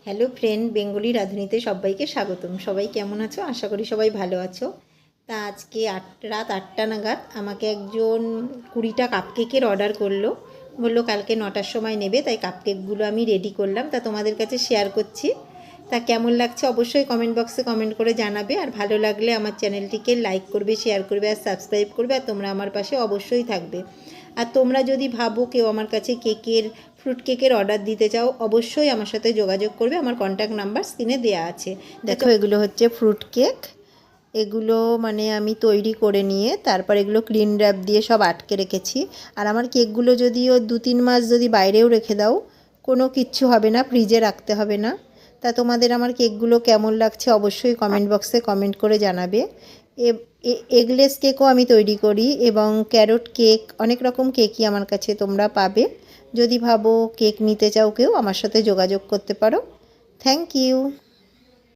Hello friend, Bengali রাঁধুনিতে সবাইকে স্বাগতম। সবাই কেমন আছো? আশা করি সবাই ভালো আছো। তা আজকে রাত 8টা নাগাদ আমাকে একজন 20টা কাপকেকের অর্ডার করলো। বললো কালকে 9টার সময় নেবে, তাই কাপকেকগুলো আমি রেডি করলাম, তা তোমাদের কাছে শেয়ার করছি। তা কেমন লাগছে অবশ্যই কমেন্ট বক্সে কমেন্ট করে জানাবে, আর ভালো লাগলে আমার চ্যানেলটিকে লাইক করবে, শেয়ার করবে আর সাবস্ক্রাইব করবে, আর তোমরা আমার পাশে অবশ্যই থাকবে। আর তোমরা যদি ভাবো কেউ আমার কাছে ফ্রুট কেকের অর্ডার দিতে চাও, অবশ্যই আমার সাথে যোগাযোগ করবে। আমার কন্ট্যাক্ট নাম্বার স্ক্রিনে দেওয়া আছে। দেখো, এগুলো হচ্ছে ফ্রুট কেক। এগুলো মানে আমি তৈরি করে নিয়ে তারপর এগুলো ক্লিন র্যাপ দিয়ে সব আটকে রেখেছি। আর আমার কেকগুলো যদিও 2-3 মাস যদি বাইরেও রেখে দাও, কোনো কিচ্ছু হবে না, ফ্রিজে রাখতে হবে না। তা তোমাদের আমার কেকগুলো কেমন লাগছে অবশ্যই কমেন্ট বক্সে কমেন্ট করে জানাবে। এগলেস কেকও আমি তৈরি করি, এবং ক্যারট কেক, অনেক রকম কেকই আমার কাছে তোমরা পাবে। যদি ভাবো কেক নিতে চাও কেউ, আমার সাথে যোগাযোগ করতে পারো। Thank you.